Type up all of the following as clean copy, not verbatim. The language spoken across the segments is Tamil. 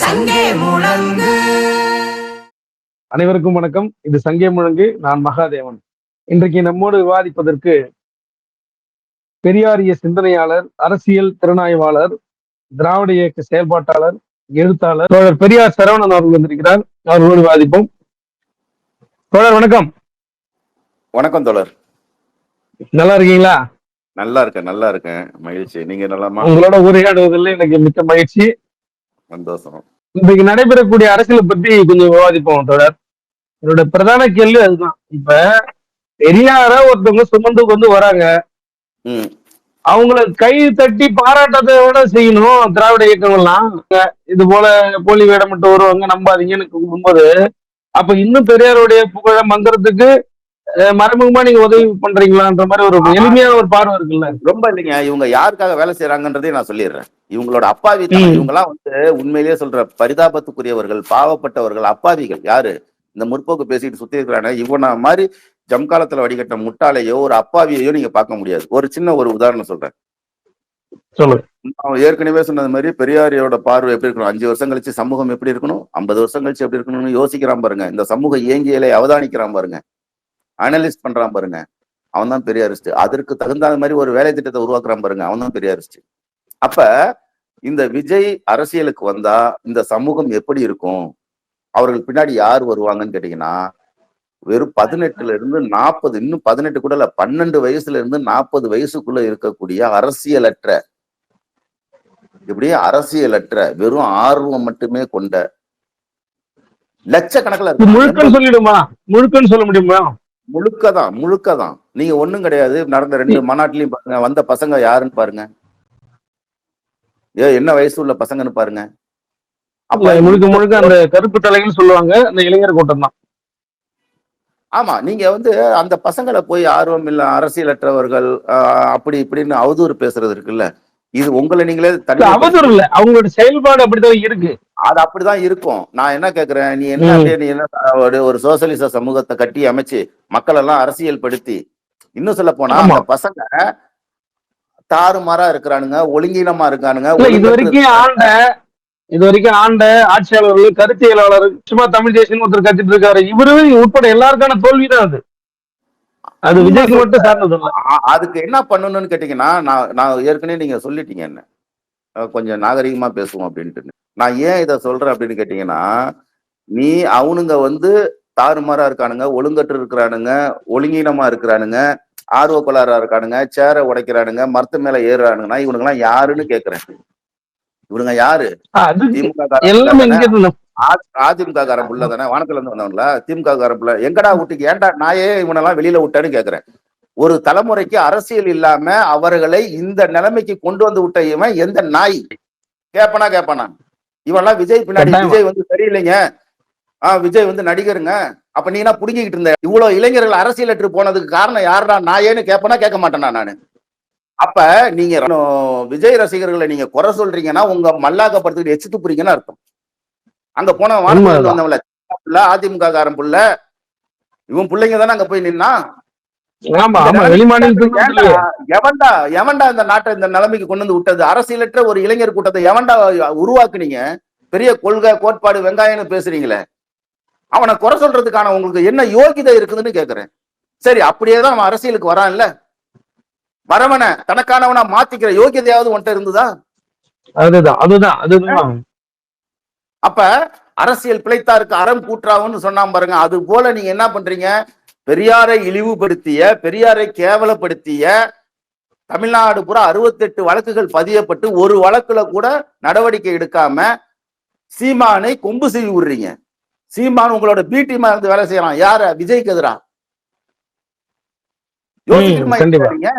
சங்கே முழங்கு. அனைவருக்கும் வணக்கம். இது சங்கே முழங்கு. நான் மகாதேவன். இன்றைக்கு நம்மோடு விவாதிப்பதற்கு பெரியாரிய சிந்தனையாளர், அரசியல் திறனாய்வாளர், திராவிட இயக்க செயல்பாட்டாளர், எழுத்தாளர் தோழர் பெரியார் சரவணன் அவர்கள் வந்திருக்கிறார். அவர்களோடு விவாதிப்போம். தோழர் வணக்கம். வணக்கம் தோழர். நல்லா இருக்கீங்களா? நல்லா இருக்கேன். மகிழ்ச்சி. நீங்க நலமா? உங்களோட உரையாடுவதில் எனக்கு மிக்க மகிழ்ச்சி, சந்தோஷம். இன்றைக்கு நடைபெறக்கூடிய அரசியலை பற்றி கொஞ்சம் விவாதிப்போம் தோழர். என்னோட பிரதான கேள்வி அதுதான். இப்ப பெரியார ஒருத்தவங்க சுமந்து கொண்டு வராங்க, அவங்கள கை தட்டி பாராட்டத்தை விட செய்யணும் திராவிட இயக்கங்கள்லாம். இது போல போலி வேடமிட்டு வருவாங்க, நம்பாதீங்கன்னு கூறும்போது, அப்ப இன்னும் பெரியாருடைய புகழ மந்திரத்துக்கு மறைமுகமா நீங்க உதவி பண்றீங்களான்ற மாதிரி ஒரு எளிமையான ஒரு பார்வை இருக்குல்ல. ரொம்ப இல்லைங்க. இவங்க யாருக்காக வேலை செய்யறாங்கன்றதே நான் சொல்லிடுறேன். இவங்களோட அப்பாவி இவங்க எல்லாம் உண்மையிலேயே சொல்ற பரிதாபத்துக்குரியவர்கள், பாவப்பட்டவர்கள், அப்பாவிகள். யாரு இந்த முற்போக்கு பேசிட்டு சுத்தி இருக்கிறாங்க, இவன மாதிரி ஜம்காலத்துல வடிகட்ட முட்டாளையோ ஒரு அப்பாவியையோ நீங்க பார்க்க முடியாது. ஒரு சின்ன ஒரு உதாரணம் சொல்றேன். ஏற்கனவே சொன்னது மாதிரி பெரியாரியோட பார்வை எப்படி இருக்கணும், 5 வருஷம் கழிச்சு சமூகம் எப்படி இருக்கணும், 50 வருஷம் கழிச்சு எப்படி இருக்கணும்னு யோசிக்கிறான் பாருங்க. இந்த சமூக இயங்கியலை அவதானிக்கிறான் பாருங்க, அனலிஸ்ட் பண்றான் பாருங்க, அவன் தான் பெரியாரிஸ்ட். அதற்கு தகுந்த மாதிரி ஒரு வேலை திட்டத்தை உருவாக்குறான் பாருங்க, அவன் தான் பெரியாரிஸ்ட். அப்ப இந்த விஜய் அரசியலுக்கு வந்தா இந்த சமூகம் எப்படி இருக்கும், அவர்கள் பின்னாடி யார் வருவாங்கன்னு கேட்டீங்கன்னா, வெறும் 18ல இருந்து 40, இன்னும் 18 கூட இல்ல, 12 வயசுல இருந்து 40 வயசுக்குள்ள இருக்கக்கூடிய அரசியலற்ற, இப்படியே அரசியலற்ற வெறும் ஆர்வம் மட்டுமே கொண்ட லட்சக்கணக்கில் இருக்கு. முழுக்கன்னு சொல்லிடுமா? முழுக்கன்னு சொல்ல முடியுமா? முழுக்கதான். நீங்க ஒண்ணும் கிடையாது. நடந்த 2 மாநாட்டிலையும் பாருங்க, வந்த பசங்க யாருன்னு பாருங்க, என்ன வயசு உள்ள பசங்கன்னு பாருங்க. அப்ப முழுக்க அந்த கருப்பு தலைகள் சொல்லுவாங்க, அந்த இளைஞர் கூட்டம் தான். ஆமா, நீங்க அந்த பசங்களை போய் ஆர்வம் இல்ல, அரசியலற்றவர்கள் அப்படி இப்படின்னு அவதூறு பேசுறது இருக்குல்ல, இது உங்களை நீங்களே அவதூறு இல்ல, அவங்களோட செயல்பாடு அப்படிதான் இருக்கு. அது அப்படிதான் இருக்கும். நான் என்ன கேக்குறேன், நீ என்ன ஒரு சோசியலிச சமூகத்தை கட்டி அமைச்சு மக்கள் எல்லாம் அரசியல் படுத்தி, இன்னும் சொல்ல போனா அந்த பசங்க தாறுமாறா இருக்கிறானுங்க, ஒழுங்கீனமா இருக்கானுங்க. இது வரைக்கும் ஆண்ட ஆட்சியாளர்கள், கருத்தியலாளர், சும்மா தமிழ் தேசியம் ஒருத்தர் கத்திட்டு இருக்காரு, இவரு உட்பட எல்லாருக்கான தோல்விதான் அது. அது விஜய்க்கு மட்டும் சார்ந்தது இல்ல. அதுக்கு என்ன பண்ணணும்னு கேட்டீங்கன்னா, நான் ஏற்கனவே நீங்க சொல்லிட்டீங்க, என்ன கொஞ்சம் நாகரிகமா பேசுவோம் அப்படின்ட்டு. நான் ஏன் இதை சொல்றேன் அப்படின்னு கேட்டீங்கன்னா, நீ அவனுங்க தாறுமாறா இருக்கானுங்க, ஒழுங்கற்று இருக்கிறானுங்க, ஒழுங்கீனமா இருக்கிறானுங்க, ஆர்வ கோளாறா இருக்கானுங்க, சேரை உடைக்கிறானுங்க, மரத்து மேல ஏறுறானுங்கன்னா, இவனுங்க எல்லாம் யாருன்னு கேக்குறேன். இவனுங்க யாரு? அதிமுக காரன் புள்ள தானே, வானத்துல இருந்து வந்தவங்களா? திமுக காரன் புள்ள எங்கடா விட்டுக்கு, ஏன்டா நாயே இவனெல்லாம் வெளியில விட்டான்னு கேக்குறேன். ஒரு தலைமுறைக்கு அரசியல் இல்லாம அவர்களை இந்த நிலைமைக்கு கொண்டு வந்து விட்ட இவன் எந்த நாய் கேப்பானா? இவெல்லாம் விஜய் பின்னாடி, விஜய் சரியில்லைங்க, விஜய் நடிகருங்க, அப்ப நீ என்ன புடுங்கிக்கிட்டு இருந்த? இவ்வளவு இளைஞர்கள் அரசியலற்று போனதுக்கு காரணம் யாருடா நாயேன்னு கேப்பனா கேட்க மாட்டேனா நானு? அப்ப நீங்க விஜய் ரசிகர்களை நீங்க குறை சொல்றீங்கன்னா உங்க மல்லாக்கப்படுத்திட்டு எச்சு துப்புறீங்கன்னு அர்த்தம். அங்க போன வானத்துல வந்தவங்கள அதிமுக காரன் புள்ள, இவன் பிள்ளைங்க தானே அங்க போய் நின்னா. எவன்டா இந்த நாட்டை இந்த நிலைமைக்கு கொண்டு வந்து விட்டது? அரசியலற்ற ஒரு இளைஞர் கூட்டத்தை எவன்டா உருவாக்குனீங்க? பெரிய கொள்கை கோட்பாடு வெங்காயம்னு பேசுறீங்களே, அவனை குறை சொல்றதுக்கான உங்களுக்கு என்ன யோகிதை இருக்குதுன்னு கேக்குறேன். சரி, அப்படியேதான் அவன் அரசியலுக்கு வரான் இல்ல, வரவன தனக்கானவனா மாத்திக்கிற யோகியதையாவது உன்கிட்ட இருந்துதா? அதுதான். அப்ப அரசியல் பிழைத்தாருக்கு அறம் கூற்றாவுன்னு சொன்னான் பாருங்க. அது போல நீங்க என்ன பண்றீங்க? பெரியாரை இழிவுபடுத்திய, பெரியாரை கேவலப்படுத்திய தமிழ்நாடு பூரா 68 வழக்குகள் பதியப்பட்டு ஒரு வழக்குல கூட நடவடிக்கை எடுக்காம சீமானை கொம்பு செய்து விடுறீங்க. சீமான் உங்களோட பீட்டிமா இருந்து வேலை செய்யலாம். யார? விஜய்க்கு எதிரா. யோசிக்கிறீங்க,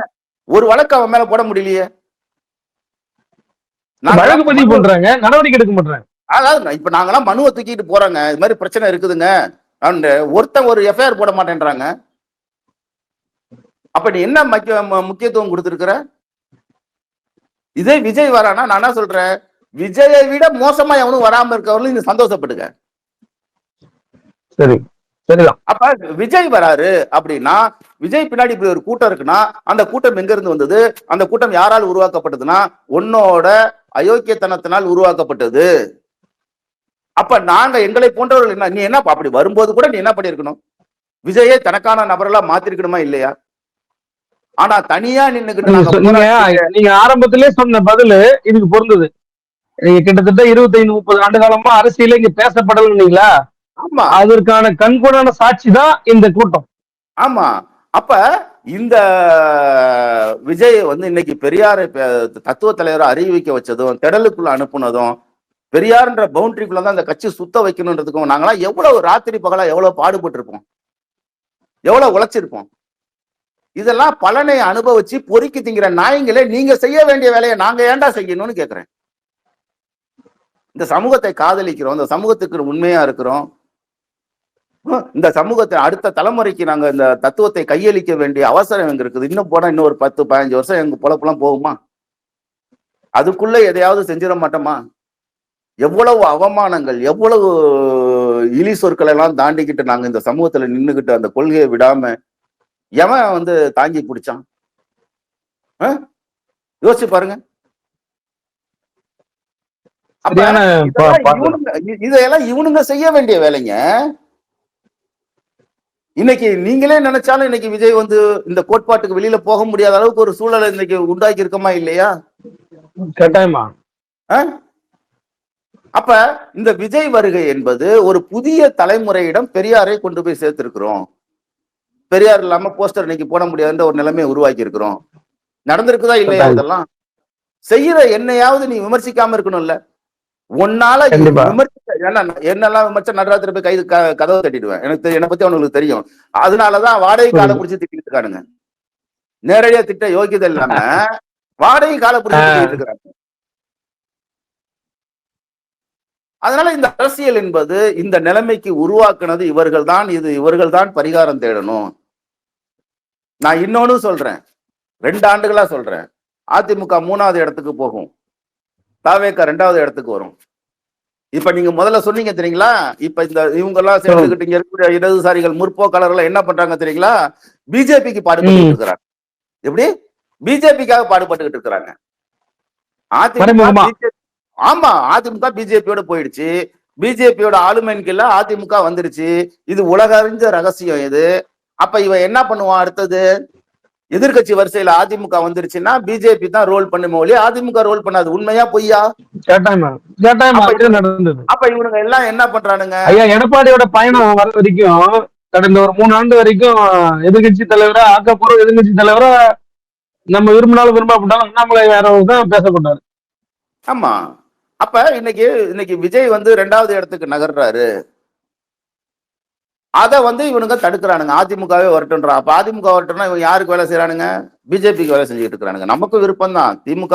ஒரு வழக்கு அவன் மேல போட முடியலையே, பதிவு பண்றாங்க, நடவடிக்கை எடுக்க மாட்டாங்க. அதாவது இப்ப நாங்கெல்லாம் மனுவை தூக்கிட்டு போறாங்க, இது மாதிரி பிரச்சனை இருக்குதுங்க, ஒருத்தன் ஒரு எஃப்ஐஆர் போட மாட்டேன்றாங்க. அப்ப நீ என்ன முக்கியத்துவம் கொடுத்திருக்கிற? இதே விஜய் வரானா, நான் என்ன சொல்றேன், விஜயை விட மோசமா எவனும் வராம இருக்கவர்களும் நீங்க சந்தோஷப்படுங்க. சரி, சரிதான். அப்ப விஜய் வராரு அப்படின்னா, விஜய் பின்னாடி இப்படி ஒரு கூட்டம் இருக்குன்னா, அந்த கூட்டம் எங்க இருந்து வந்தது? அந்த கூட்டம் யாரால் உருவாக்கப்பட்டதுன்னா, உன்னோட அயோக்கியத்தனத்தினால் உருவாக்கப்பட்டது. அப்ப நாங்க எங்களை போன்றவர்கள் என்ன, நீ என்ன அப்படி வரும்போது கூட நீ என்ன பண்ணிருக்கணும், விஜயை தனக்கான நபர்களா மாத்திருக்கணுமா இல்லையா? ஆனா தனியா நின்னுகிட்டு நாங்க நீங்க ஆரம்பத்திலே சொன்ன பதிலு இதுக்கு பொருந்தது. நீங்க கிட்டத்தட்ட 25-30 ஆண்டு காலமா அரசியல இங்க பேசப்படலைங்களா? ஆமா அதற்கான கண்கூடான சாட்சி தான் இந்த கூட்டம். ஆமா. அப்ப இந்த விஜய் வந்து இன்னைக்கு பெரியாரை தத்துவ தலைவரை அறிவிக்க வச்சதும், திடலுக்குள்ள அனுப்புனதும், பெரியார்ன்ற பவுண்டரிக்குள்ள தான் அந்த கட்சி சுத்த வைக்கணுன்றதுக்கும் நாங்களாம் எவ்வளவு ராத்திரி பகலா எவ்வளவு பாடுபட்டு இருப்போம், எவ்வளவு உழைச்சிருப்போம். இதெல்லாம் பலனை அனுபவிச்சு பொறுக்கி திங்கிற நாயங்களே, நீங்க செய்ய வேண்டிய வேலையை நாங்க ஏன்டா செய்யணும்னு கேக்குறேன். இந்த சமூகத்தை காதலிக்கிறோம், இந்த சமூகத்துக்கு உண்மையா இருக்கிறோம், இந்த சமூகத்தை அடுத்த தலைமுறைக்கு நாங்க இந்த தத்துவத்தை கையளிக்க வேண்டிய அவசரம் எங்க இருக்குது. இன்னும் போனா இன்னும் ஒரு 10-15 வருஷம் எங்க பொழப்பெல்லாம் போகுமா? அதுக்குள்ள எதையாவது செஞ்சிட மாட்டோமா? எவ்வளவு அவமானங்கள், எவ்வளவு இழி சொற்களை எல்லாம் தாண்டிக்கிட்டு நாங்க இந்த சமூகத்துல நின்னுகிட்டு அந்த கொள்கையை விடாம எவன் வந்து தாங்கி பிடிச்சான்? யோசிச்சு பாருங்க. இதெல்லாம் இவனுங்க செய்ய வேண்டிய வேலைங்க. இன்னைக்கு நீங்களே நினைச்சாலும் இன்னைக்கு விஜய் வந்து இந்த கோட்பாட்டுக்கு வெளியில போக முடியாத அளவுக்கு ஒரு சூழலை இன்னைக்கு உண்டாக்கி இருக்கமா இல்லையா? கட்டாயமா. அப்ப இந்த விஜய் வருகை என்பது ஒரு புதிய தலைமுறையிடம் பெரியாரை கொண்டு போய் சேர்த்திருக்கிறோம். பெரியார் இல்லாம போஸ்டர் இன்னைக்கு போட முடியாதுன்ற ஒரு நிலைமையை உருவாக்கி இருக்கிறோம். நடந்திருக்குதா இல்லையா? இதெல்லாம் செய்யற என்னையாவது நீ விமர்சிக்காம இருக்கணும்ல. உன்னால என்னெல்லாம் விமர்சனம் நடராத்திரி போய் கைது கதவை தட்டிடுவேன். என்னை பத்தி அவனுக்கு தெரியும். அதனாலதான் வாடகை காலை பிடிச்சி திட்டிட்டு இருக்கானுங்க. நேரடியா திட்ட யோகியதை இல்லாம வாடகை காலை பிடிச்சி திட்டிட்டு இருக்காங்க. அதனால இந்த அரசியல் என்பது இந்த நிலைமைக்கு உருவாக்குனது இவர்கள் தான். இது இவர்கள் தான் பரிகாரம் தேடணும். நான் இன்னொன்னு சொல்றேன், 2 ஆண்டுகளா சொல்றேன். அதிமுக 3வது இடத்துக்கு போகும், தாவேகா 2வது இடத்துக்கு வரும். இப்ப நீங்க முதல்ல சொன்னீங்க தெரியுங்களா, இப்ப இந்த இவங்க எல்லாம் சேர்ந்துகிட்டு இங்க இருக்கிற இடதுசாரிகள் முற்போக்காளர்கள் என்ன பண்றாங்க தெரியுங்களா? பிஜேபிக்கு பாடுபட்டு இருக்கிறாங்க. எப்படி? பிஜேபிக்காக பாடுபட்டுக்கிட்டு இருக்கிறாங்க. ஆமா, அதிமுக பிஜேபியோட போயிடுச்சு. பிஜேபியோட ஆளுமையின் கீழ அதிமுக வந்துருச்சு. இது உலக அறிஞ்ச ரகசியம் இது. அப்ப இவன் என்ன பண்ணுவான் அடுத்தது? எதிர்கட்சி வரிசையில அதிமுக வந்துருச்சுன்னா பிஜேபி தான் ரோல் பண்ணுமோ இல்லையா, அதிமுக ரோல் பண்ணாது. உண்மையா பொய்யா? அப்ப இவனுங்க எல்லாம் என்ன பண்றானுங்க? ஐயா, எடப்பாடியோட பயணம் வர வரைக்கும் கடந்த ஒரு 3 ஆண்டு வரைக்கும் எதிர்கட்சி தலைவரா, ஆக்கப்பூர்வ எதிர்கட்சி தலைவரா நம்ம விரும்பினாலும் விரும்பப்பட்டாலும் அண்ணாமலை தான் பேசப்பட்டாரு. ஆமா. அப்ப இன்னைக்கு விஜய் வந்து 2வது இடத்துக்கு நகர்றாரு. அதை வந்து இவனுங்க தடுக்கிறானுங்க. அதிமுகவே வரட்டும்ன்றா. அப்ப அதிமுக வரட்டும்னா இவங்க யாருக்கு வேலை செய்யறானுங்க? பிஜேபிக்கு வேலை செஞ்சுட்டு இருக்கிறானுங்க. நமக்கு விருப்பம் தான். திமுக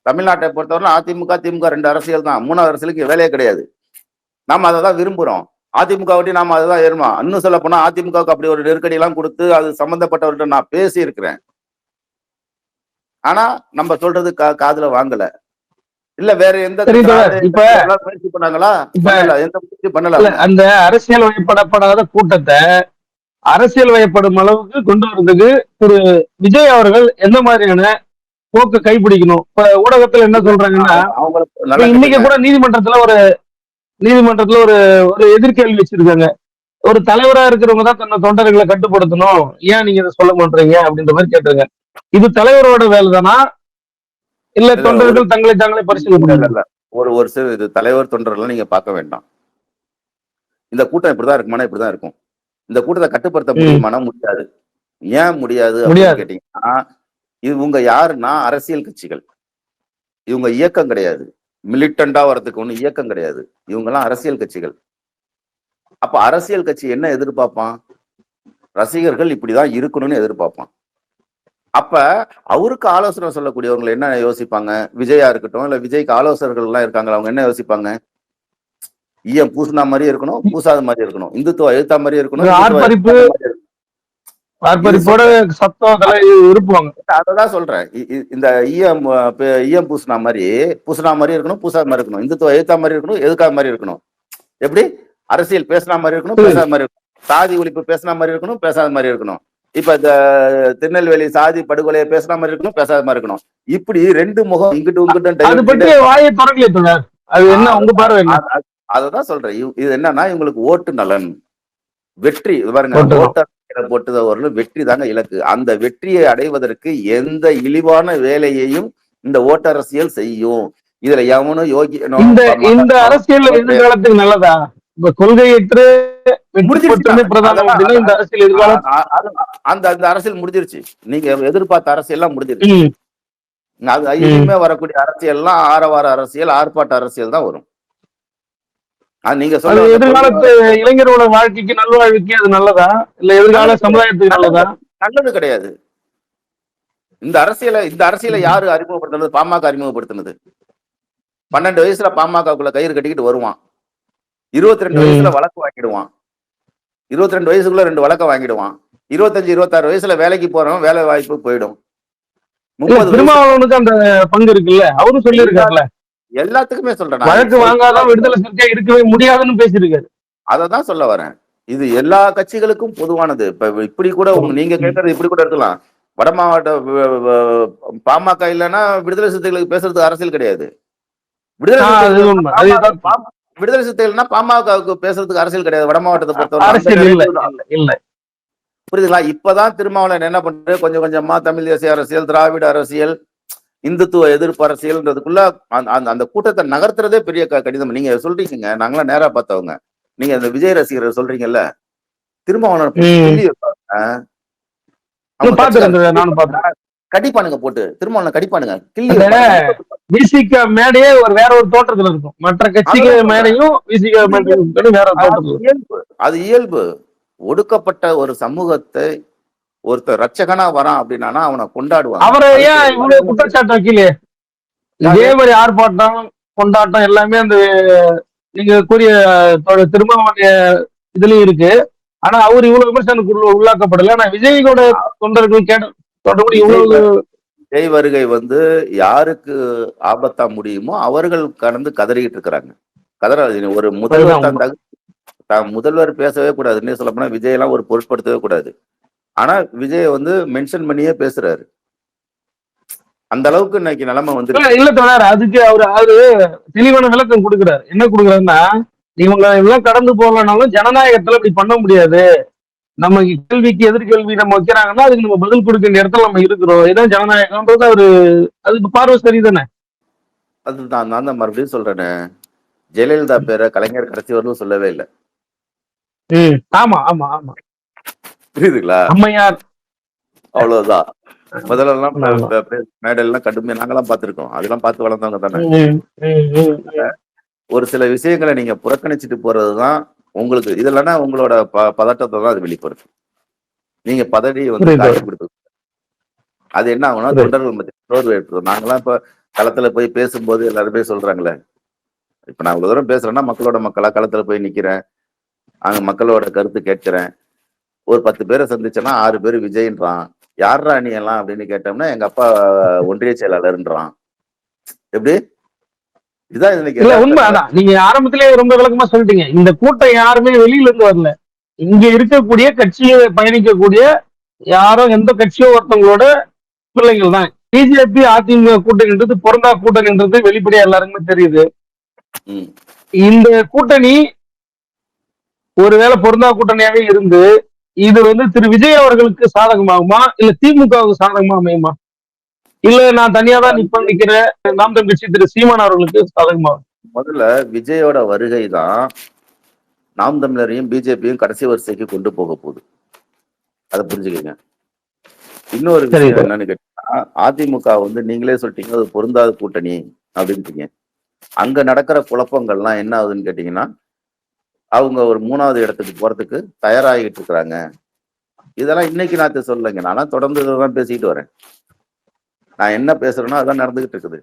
தமிழ்நாட்டை பொறுத்தவரை அதிமுக திமுக 2 அரசியல் தான். 3வது அரசியலுக்கு வேலையே கிடையாது. நாம அதை தான் விரும்புறோம். அதிமுக வட்டி நாம அதை தான் ஏறுமா. இன்னும் சொல்ல போனா அதிமுகவுக்கு அப்படி ஒரு நெருக்கடி எல்லாம் கொடுத்து அது சம்பந்தப்பட்டவர்கிட்ட நான் பேசி இருக்கிறேன். ஆனா நம்ம சொல்றது காதுல வாங்கல. இல்ல வேற எந்த முயற்சி பண்ணாங்களா? எந்த முயற்சி பண்ணல. அந்த அரசியல் வயப்படப்படாத கூட்டத்தை அரசியல் வயப்படும் அளவுக்கு கொண்டு வரதுக்கு திரு விஜய் அவர்கள் எந்த மாதிரியான போக்கு கைப்பிடிக்கணும்? இப்ப ஊடகத்துல என்ன சொல்றாங்கன்னா, இன்னைக்கு கூட நீதிமன்றத்துல ஒரு எதிர்கேள்வி வச்சிருக்காங்க. ஒரு தலைவரா இருக்கிறவங்க தான் தன்னை தொண்டர்களை கட்டுப்படுத்தணும், ஏன் நீங்க இதை சொல்ல மாட்டீங்க அப்படின்ற மாதிரி கேட்டுருங்க. இது தலைவரோட வேலை தானா, இல்ல தொண்டர்கள் தங்களை தாங்களே பரிசீலனை பண்ணல? ஒரு சில இது தலைவர் தொண்டர்கள் நீங்க பார்க்க வேண்டாம். இந்த கூட்டம் இப்படிதான் இருக்குமானா இப்படிதான் இருக்கும். இந்த கூட்டத்தை கட்டுப்படுத்த முடியுமானா முடியாது. ஏன் முடியாது அப்படின்னு கேட்டீங்கன்னா, இவங்க யாருன்னா அரசியல் கட்சிகள். இவங்க இயக்கம் கிடையாது. மிலிட்டண்டா வரதுக்கு ஒண்ணு இயக்கம் கிடையாது. இவங்க எல்லாம் அரசியல் கட்சிகள். அப்ப அரசியல் கட்சி என்ன எதிர்பார்ப்பான்? ரசிகர்கள் இப்படிதான் இருக்கணும்னு எதிர்பார்ப்பான். அப்ப அவருக்கு ஆலோசனை சொல்லக்கூடியவங்க என்ன யோசிப்பாங்க? விஜயா இருக்கட்டும், இல்ல விஜய்க்கு ஆலோசகர்கள் எல்லாம் இருக்காங்க, அவங்க என்ன யோசிப்பாங்க? ஈயம் பூசினா மாதிரி இருக்கணும், பூசாத மாதிரி இருக்கணும், இந்துத்துவ எழுத்தா மாதிரி இருக்கணும், அததான் சொல்றேன். இந்த ஈயம் பூசினா மாதிரி இருக்கணும், பூசாத மாதிரி இருக்கணும், இந்துத்துவ எழுத்தா மாதிரி இருக்கணும், எதுக்காத மாதிரி இருக்கணும். எப்படி? அரசியல் பேசினா மாதிரி இருக்கணும், பேசாத மாதிரி இருக்கணும், சாதி ஒழிப்பு பேசினா மாதிரி இருக்கணும், பேசாத மாதிரி இருக்கணும். இப்ப இந்த திருநெல்வேலி சாதி படுகொலையை பேசுற மாதிரி இருக்கணும், பேசாத மாதிரி இருக்கணும். இப்படி 2 முகம் இங்கிட்டு வாயை திறக்கலையே. அது என்ன உங்க பார்வை? அததான் சொல்றேன். இது என்னன்னா இவங்களுக்கு ஓட்டு நலன், வெற்றி. பாருங்க, ஓட்டர் போட்டது வெற்றி தாங்க இலக்கு. அந்த வெற்றியை அடைவதற்கு எந்த இழிவான வேலையையும் இந்த ஓட்டரசியல் செய்யும். இதுல எவனும் இந்த அரசியல் எதிர்காலத்துக்கு நல்லதா? இப்ப கொள்கையற்று பிரதானம் அப்படின்னா இந்த அரசியல் எதிர்காலம் அந்த அரசியல் முடிஞ்சிருச்சு. நீங்க எதிர்பார்த்த அரசியல் எல்லாம் முடிஞ்சிருச்சு. அது இனிமே வரக்கூடிய அரசியல் எல்லாம் ஆரவார அரசியல், ஆர்ப்பாட்ட அரசியல் தான் வரும். நீங்க சொல்ல எதிர்காலத்து இளைஞரோட வாழ்க்கைக்கு, நல்வாழ்வுக்கு அது நல்லதா இல்ல எதிர்கால சமுதாயத்துக்கு நல்லதா? நல்லது கிடையாது. இந்த அரசியலை யாரு அறிமுகப்படுத்தினது? பாமக அறிமுகப்படுத்தினது. 12 வயசுல பாமகக்குள்ள கயிறு கட்டிக்கிட்டு வருவான். 22 வயசுல வழக்கு வாங்கிடுவான். 22 வயசுக்குள்ள 2 வழக்க வாங்கிடுவான். 25, 26 வயசுல வேலைக்கு போறவன் வேலை வாய்ப்பு போயிடும். 30 திருமாவளவனுக்கு அந்த பங்கு இருக்குல்ல, அவரும் சொல்லி இருக்காருல்ல. எல்லாத்துக்குமே சொல்றேன், வழக்கு வாங்காதான் விடுதலை சிறுத்தையா இருக்கவே முடியாதுன்னு பேசியிருக்காரு. அததான் சொல்ல வரேன். இது எல்லா கட்சிகளுக்கும் பொதுவானது. இப்ப இப்படி கூட நீங்க கேட்கறது இப்படி கூட இருக்கலாம். வட மாவட்ட பாமக இல்லைன்னா விடுதலை சிறுத்தைகளுக்கு பேசுறதுக்கு அரசியல் கிடையாது. விடுதலை சிறுத்தைகள்னா பாமகவுக்கு பேசுறதுக்கு அரசியல் கிடையாது. வட மாவட்டத்தை பொறுத்தவரை புரியுதுங்களா? இப்பதான் திருமாவளவன் என்ன பண்றது, கொஞ்சம் கொஞ்சமா தமிழ் தேசிய அரசியல், திராவிட அரசியல், இந்துத்துவ எதிர்ப்பு அரசியல்ன்றதுக்குள்ள அந்த கூட்டத்தை நகர்த்துறதே பெரிய கடிதம். நீங்க சொல்றீங்க, நாங்களாம் நேரா பார்த்தவங்க. நீங்க அந்த விஜய் ரசிகர் சொல்றீங்கல்ல, திருமாவளவன் கடிப்பானுங்க, போட்டு திருமாவளவன் கடிப்பானுங்க. விசிக மேடையே வேற ஒரு தோற்றத்துல இருக்கும். மற்ற கட்சிகள் மேடையும் விசிக வேற இயல்பு. அது இயல்பு. ஒடுக்கப்பட்ட ஒரு சமூகத்தை ஒருத்தர் ரட்சகனா வரான் அப்படின்னா அவனை கொண்டாடுவாங்க. அவரை ஏன் இவ்வளவு குற்றச்சாட்டு வைக்கலையே? இதே மாதிரி ஆர்ப்பாட்டம், கொண்டாட்டம் எல்லாமே அந்த நீங்க கூறிய திருமாவளவன் இதுலயும் இருக்கு. ஆனா அவர் இவ்வளவு விமர்சனத்துக்கு உள்ளாக்கப்படல. ஆனா விஜயோட தொண்டர்கள் விஜய் வருகை யாருக்கு ஆபத்தா முடியுமோ அவர்கள் கடந்து கதறிக்கிட்டு இருக்கிறாங்க. கதறாது. ஒரு முதல்வர் பேசவே கூடாதுன்னு சொல்ல போனா விஜய் எல்லாம் ஒரு பொருட்படுத்தவே கூடாது. ஆனா விஜய் மென்ஷன் பண்ணியே பேசுறாரு. அந்த அளவுக்கு இன்னைக்கு நிலைமை இல்ல தோழர். அதுக்கு அவரு தெளிவான விளக்கம் கொடுக்கிறாரு. என்ன கொடுக்குறாருன்னா, இவங்க எல்லாம் கடந்து போகலனாலும் ஜனநாயகத்துல இப்படி பண்ண முடியாது. நம்ம கேள்விக்கு எதிர்கேள்வி நம்ம வைக்கிறாங்கன்னா அதுக்கு நம்ம பதில் கொடுக்க வேண்டிய இடத்துல நம்ம இருக்கிறோம். இதான் ஜனநாயகம்ன்றது அவரு அதுக்கு பார்வை சரிதானே? அதுதான் நான் தான் மறுபடியும் சொல்றேனே, ஜெயலலிதா பேரை கலைஞர் கடைசி வரலும் சொல்லவே இல்லை. ஆமா ஆமா ஆமா, புரியுதுங்களா? அம்மையார் அவ்வளவுதான். முதல்ல எல்லாம் மேடெல்லாம் கடுமையா நாங்கெல்லாம் பார்த்திருக்கோம். அதெல்லாம் பார்த்து வளர்ந்தவங்க தானே. ஒரு சில விஷயங்களை நீங்க புறக்கணிச்சுட்டு போறதுதான் உங்களுக்கு இது இல்லைன்னா உங்களோட பதட்டத்தை தான் அது வெளிப்படுது. நீங்க பதவியை காட்டி கொடுத்து அது என்ன ஆகும்னா தொண்டர்கள் மத்திய சோர்வு ஏற்படும். நாங்கெல்லாம் இப்ப களத்துல போய் பேசும்போது எல்லாருமே சொல்றாங்களே, இப்ப நான் இவ்வளவு தூரம் பேசுறேன்னா மக்களோட மக்களா களத்துல போய் நிக்கிறேன், அங்க மக்களோட கருத்து கேட்கிறேன். ஒரு 10 பேரை சந்திச்சேன்னா 6 பேர் விஜய்ன்றான். யாரா நீ எல்லாம் அப்படின்னு கேட்டோம்னா எங்க அப்பா ஒன்றிய செயலாளர்ன்றான். எப்படி? இதுதான் உண்மைதான். நீங்க ஆரம்பத்திலேயே ரொம்ப விளக்கமா சொல்லிட்டீங்க. இந்த கூட்டம் யாருமே வெளியில இருந்து வரல. இங்க இருக்கக்கூடிய கட்சியை பயணிக்கக்கூடிய யாரோ எந்த கட்சியோ ஒருத்தவங்களோட பிள்ளைங்கள் தான். பிஜேபி அதிமுக கூட்டணின்றது பொருந்தா கூட்டணின்றது வெளிப்படையா எல்லாருக்குமே தெரியுது. இந்த கூட்டணி ஒருவேளை பொருந்தா கூட்டணியாவே இருந்து இது திரு விஜய் அவர்களுக்கு சாதகமாகுமா இல்ல திமுகவுக்கு சாதகமா அமையுமா? இல்ல நான் தனியா தான் நிக்கிறேன் நாம் தமிழர் கட்சி திரு சீமான் அவர்களுக்கு சாதகமா? முதல்ல விஜயோட வருகை தான் நாம் தமிழரையும் பிஜேபியும் கடைசி வரிசைக்கு கொண்டு போக போகுது. அதை புரிஞ்சுக்கங்க. இன்னொரு விஷயம் என்னன்னு கேட்டீங்கன்னா, அதிமுக நீங்களே சொல்லிட்டீங்க அது பொருந்தாத கூட்டணி அப்படின்ட்டீங்க. அங்க நடக்கிற குழப்பங்கள்லாம் என்ன ஆகுதுன்னு கேட்டீங்கன்னா, அவங்க ஒரு 3வது இடத்துக்கு போறதுக்கு தயாராகிட்டு இருக்கிறாங்க. இதெல்லாம் இன்னைக்கு நான் சொல்லலைங்க. நானும் தொடர்ந்து தான் பேசிக்கிட்டு வரேன். நான் என்ன பேசுறேனோ அதான் நடந்துகிட்டு இருக்குது.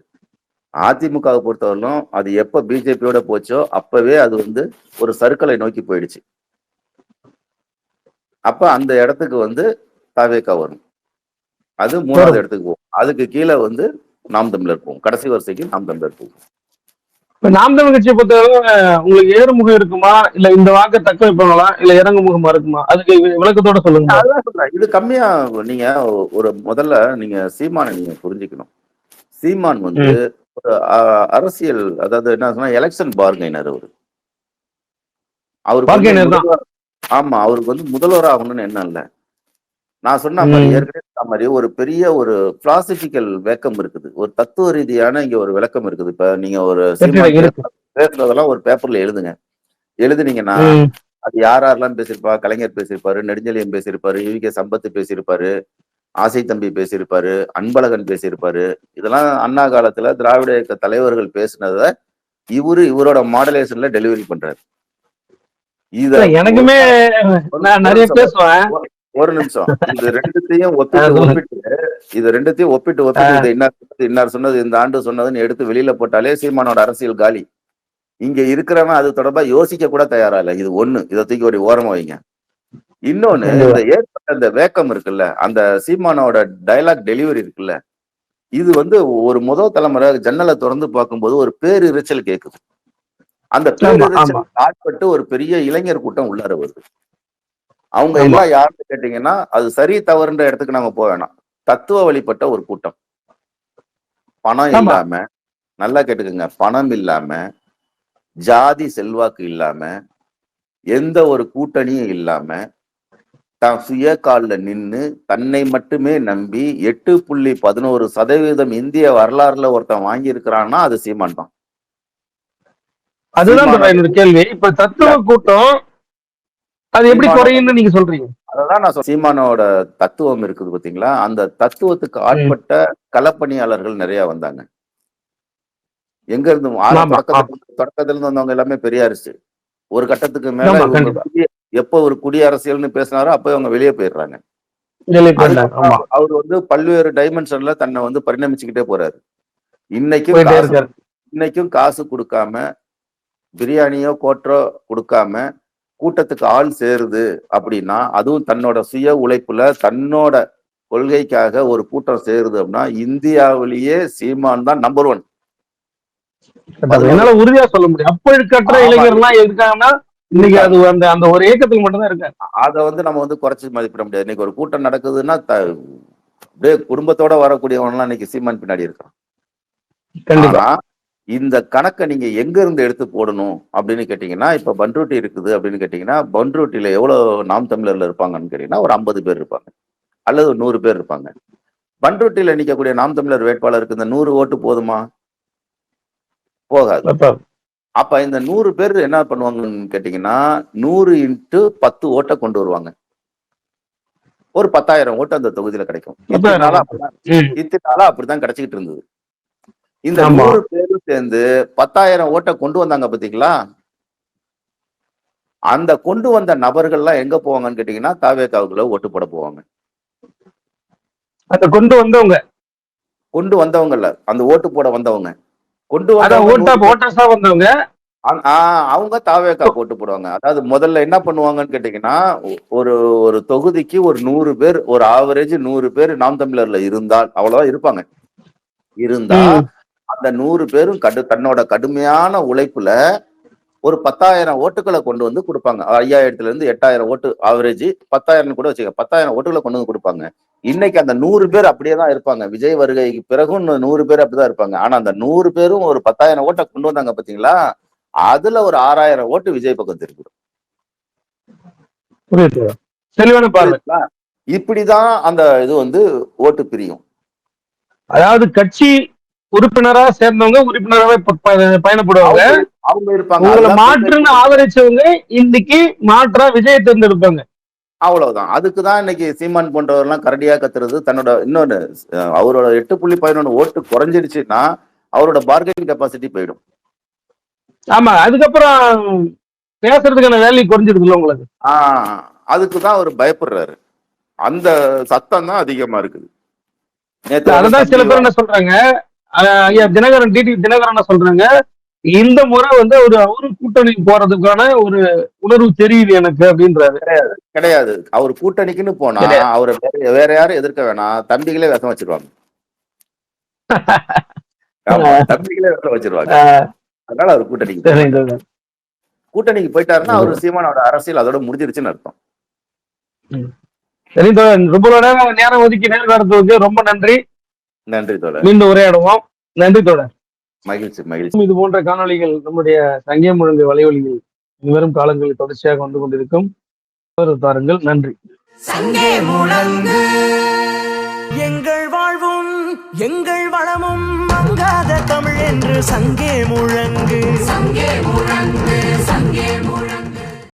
அதிமுகவை பொறுத்தவரையிலும் அது எப்ப பிஜேபியோட போச்சோ அப்பவே அது ஒரு சர்க்கிளை நோக்கி போயிடுச்சு. அப்ப அந்த இடத்துக்கு தவேகா வரும். அது 3வது இடத்துக்கு போகும். அதுக்கு கீழே நாம் தமிழர் போகும். கடைசி வரிசைக்கு நாம் தமிழர் போகும். நாம் தமிழ் கட்சியை பொறுத்தவரை உங்களுக்கு ஏறுமுகம் இருக்குமா இல்ல இந்த வாக்க தக்க வைப்பாங்களா இல்ல இறங்கு முகமா இருக்குமா? அதுக்கு விளக்கத்தோட சொல்லுங்க. இது கம்மியா நீங்க ஒரு முதல்ல நீங்க சீமானை நீங்க புரிஞ்சுக்கணும். சீமான் ஒரு அரசியல், அதாவது என்ன சொன்னா எலெக்ஷன் பார்கெய்னர். அவரு அவருக்கு வந்து முதல்வர், ஆமா, அவருக்கு வந்து முதல்வர் ஆகணும்னு என்ன இல்ல. நான் சொன்ன மாதிரி ஏற்கனவே சொன்ன மாதிரி ஒரு பெரிய ஒரு பிலாசபிக்கல் விளக்கம் இருக்குது, ஒரு தத்துவ ரீதியான இங்க ஒரு விளக்கம் இருக்குது. இப்ப நீங்க ஒரு சீமான் பேசுறதெல்லாம் ஒரு பேப்பர்ல எழுதுங்க. எழுதுனீங்கன்னா அது யாரெல்லாம் பேசியிருப்பா, கலைஞர் பேசியிருப்பாரு, நெடுஞ்செழியன் பேசியிருப்பாரு, வி.கே. சம்பத் பேசியிருப்பாரு, ஆசை தம்பி பேசியிருப்பாரு, அன்பழகன் பேசியிருப்பாரு. இதெல்லாம் அண்ணா காலத்துல திராவிட இயக்க தலைவர்கள் பேசினத இவரோட மாடுலேஷன்ல டெலிவரி பண்றாரு. இத எனக்குமே நிறைய பேசுவேன். ஒரு நிமிஷம், இது ரெண்டுத்தையும் ஒப்பிட்டு இது இன்னார் சொன்னது, இந்த ஆண்டு சொன்னதுன்னு எடுத்து வெளியில போட்டாலே சீமானோட அரசியல் காலி. இங்க இருக்கிறவன் அது தொடர்பா யோசிக்க கூட தயாரா இல்ல. இது ஒண்ணு, இதை தூக்கி ஒரு ஓரமா வைங்க. இன்னொன்னு, இந்த ஏற்பட்ட அந்த வேக்கம் இருக்குல்ல, அந்த சீமானோட டயலாக் டெலிவரி இருக்குல்ல, இது வந்து ஒரு முதல் தலைமுறை ஜன்னலை திறந்து பார்க்கும்போது ஒரு பேரிரைச்சல் கேட்குது. அந்த பேரிரைச்சல் ஆட்பட்டு ஒரு பெரிய இளைஞர் கூட்டம் உள்ளார வருது. அவங்க எல்லாம் யாருன்னு கேட்டீங்கன்னா, அது சரி தவறுன்ற இடத்துக்கு நாம போக வேணாம், தத்துவ வழிபட்ட ஒரு கூட்டம். பணம் இல்லாம, நல்லா கேட்டுக்குங்க, பணம் இல்லாம, ஜாதி செல்வாக்கு இல்லாம, எந்த ஒரு கூட்டணியும் இல்லாம, தான் சுய காலில் நின்று தன்னை மட்டுமே நம்பி 8.11% இந்திய வரலாறுல ஒருத்தன் வாங்கி இருக்கிறான்னா அது சீமான் தான். அதுதான் என்னோட கேள்வி. இப்ப தத்துவ கூட்டம் அது எப்படி குறையும்னு நீங்க சொல்றீங்க? அதான் நான் சீமானோட தத்துவம் இருக்குது பாத்தீங்களா, அந்த தத்துவத்துக்கு ஆட்பட்ட களப்பணியாளர்கள் நிறைய வந்தாங்க. எங்க இருந்து தொடக்கத்துல இருந்து வந்தவங்க எல்லாமே பெரியாரிஸ்ட். ஒரு கட்டத்துக்கு மேல எப்ப ஒரு குடியரசியல்னு பேசினாரோ அப்ப அவங்க வெளியே போயிடுறாங்க. அவர் வந்து பல்வேறு டைமென்ஷன்ல தன்னை வந்து பரிணமிச்சுக்கிட்டே போறாரு. இன்னைக்கும் காசு கொடுக்காம, பிரியாணியோ கோட்டரோ கொடுக்காம கூட்டத்துக்கு ஆள் சேருது அப்படின்னா, அதுவும் தன்னோட சுய உழைப்புல தன்னோட கொள்கைக்காக ஒரு கூட்டம் சேருது அப்படின்னா, இந்தியாவிலேயே சீமான் தான் நம்பர் 1. என்னால உறுதியா சொல்ல முடியும். அப்ப இருக்கிற இளைஞர்லாம் இருக்காங்கன்னா இன்னைக்கு அது அந்த ஒரு ஏக்கத்துக்கு மட்டும்தான் இருக்காங்க. அதை வந்து நம்ம வந்து குறைச்சு மதிப்பிட முடியாது. இன்னைக்கு ஒரு கூட்டம் நடக்குதுன்னா அப்படியே குடும்பத்தோட வரக்கூடியவன்லாம் இன்னைக்கு சீமான் பின்னாடி இருக்கான். இந்த கணக்கை நீங்க எங்க இருந்து எடுத்து போடணும் அப்படின்னு கேட்டீங்கன்னா, இப்ப பண்ருட்டி இருக்குது அப்படின்னு கேட்டீங்கன்னா, பண்ருட்டியில எவ்வளவு நாம் தமிழர்ல இருப்பாங்கன்னு கேட்டீங்கன்னா ஒரு 50 பேர் இருப்பாங்க, அல்லது 100 பேர் இருப்பாங்க. பண்ருட்டியில நிக்கக்கூடிய நாம் தமிழர் வேட்பாளருக்கு இந்த 100 ஓட்டு போதுமா? போகாது. அப்ப இந்த 100 பேர் என்ன பண்ணுவாங்கன்னு கேட்டீங்கன்னா, 100 × 10 ஓட்டை கொண்டு வருவாங்க. ஒரு 10,000 ஓட்டு அந்த தொகுதியில கிடைக்கும். இத்தனை நாளா அப்படிதான் கிடைச்சிக்கிட்டு இருந்தது. இந்த 100 பேரும் சேர்ந்து 10,000 ஓட்டை கொண்டு வந்தாங்க பாத்தீங்களா, அந்த கொண்டு வந்த நபர்கள்லாம் எங்க போவாங்கன்னு கேட்டீங்கன்னா, தாவேகாவுக்குள்ள ஓட்டு போட போவாங்க. அந்த கொண்டு வந்தவங்க இல்ல, அந்த ஓட்டு போட வந்தவங்க. வந்தவங்க அவங்க தாவேகா ஓட்டு போடுவாங்க. அதாவது முதல்ல என்ன பண்ணுவாங்கன்னு கேட்டீங்கன்னா, ஒரு தொகுதிக்கு ஒரு 100 பேர், ஒரு ஆவரேஜ் 100 பேர் நாம் தமிழர்ல இருந்தால், அவ்வளவுதான் இருப்பாங்க. இருந்தா அந்த 100 பேரும் தன்னோட கடுமையான உழைப்புல ஒரு 10,000 ஓட்டுகளை கொண்டு வந்து கொடுப்பாங்க. 5,000 இருந்து 8,000 ஓட்டு ஆவரேஜ், 10,000 கூட வச்சுக்க, 10,000 ஓட்டுகளை கொண்டு வந்து கொடுப்பாங்க. இன்னைக்கு அந்த 100 பேர் அப்படியே தான் இருப்பாங்க. விஜய் வருகைக்கு பிறகும் 100 பேர் அப்படிதான் இருப்பாங்க. ஆனா அந்த 100 பேரும் ஒரு 10,000 ஓட்டை கொண்டு வந்தாங்க பாத்தீங்களா, அதுல ஒரு 6,000 ஓட்டு விஜய் பக்கம் திருப்பிடும். இப்படிதான் அந்த இது வந்து ஓட்டு பிரியும். அதாவது கட்சி உறுப்பினரா சேர்ந்தவங்க உறுப்பினராகவே பயணப்படுவாங்க. அவங்க இருப்பாங்க. மாற்றுன்னு ஆதரிச்சவங்க இன்னைக்கு மாற்றா விஜயை தேர்ந்தெடுப்பாங்க. அவ்வளவுதான். அதுக்குதான் இன்னைக்கு சீமான் போன்றவர்லாம் கரடியா கத்துறது. தன்னோட இன்னொன்னு, அவரோட 8.11 ஓட்டு குறைஞ்சிடுச்சுன்னா அவரோட பார்கெனிங் கெப்பாசிட்டி போயிடும். ஆமா, அதுக்கப்புறம் பேசுறதுக்கான வேல்யூ குறைஞ்சிடுதுல உங்களுக்கு. அதுக்குதான் அவர் பயப்படுறாரு. அந்த சத்தம் தான் அதிகமா இருக்குது. அதான் சில பேர் என்ன சொல்றாங்க, ஐயா தினகரன், டிடி தினகரன் சொல்றாங்க, இந்த முறை வந்து அவரு கூட்டணி போறதுக்கான ஒரு உணர்வு தெரியுது எனக்கு அப்படின்றாரு. கிடையாது. அவர் கூட்டணிக்குன்னு போனா அவரை வேற யாரும் எதிர்க்க வேணாம், தம்பிகளே விஷம் வச்சிருவாங்க. தம்பிகளே விஷம் வச்சிருவாங்க. அதனால அவர் கூட்டணிக்கு போயிட்டாருன்னா அவர் சீமானோட அரசியல் அதோட முடிஞ்சிருச்சுன்னு அர்த்தம். சரி தோழர், ரொம்ப நேரம் ஒதுக்கி நேரம் ரொம்ப நன்றி. நன்றி தோழர், மீண்டும் உரையாடுவோம். நன்றி தோழர், மகிழ்ச்சி. இது போன்ற காணொலிகள் நம்முடைய சங்கே முழங்கு வலைவலிகள் இனிவரும் காலங்களில் தொடர்ச்சியாக வந்து கொண்டிருக்கும். தாருங்கள். நன்றி. சங்கே முழங்கு, எங்கள் வாழ்வும் எங்கள் வளமும் மங்காத தமிழ் என்று சங்கே முழங்கு, சங்கே முழங்கு, சங்கே முழங்கு.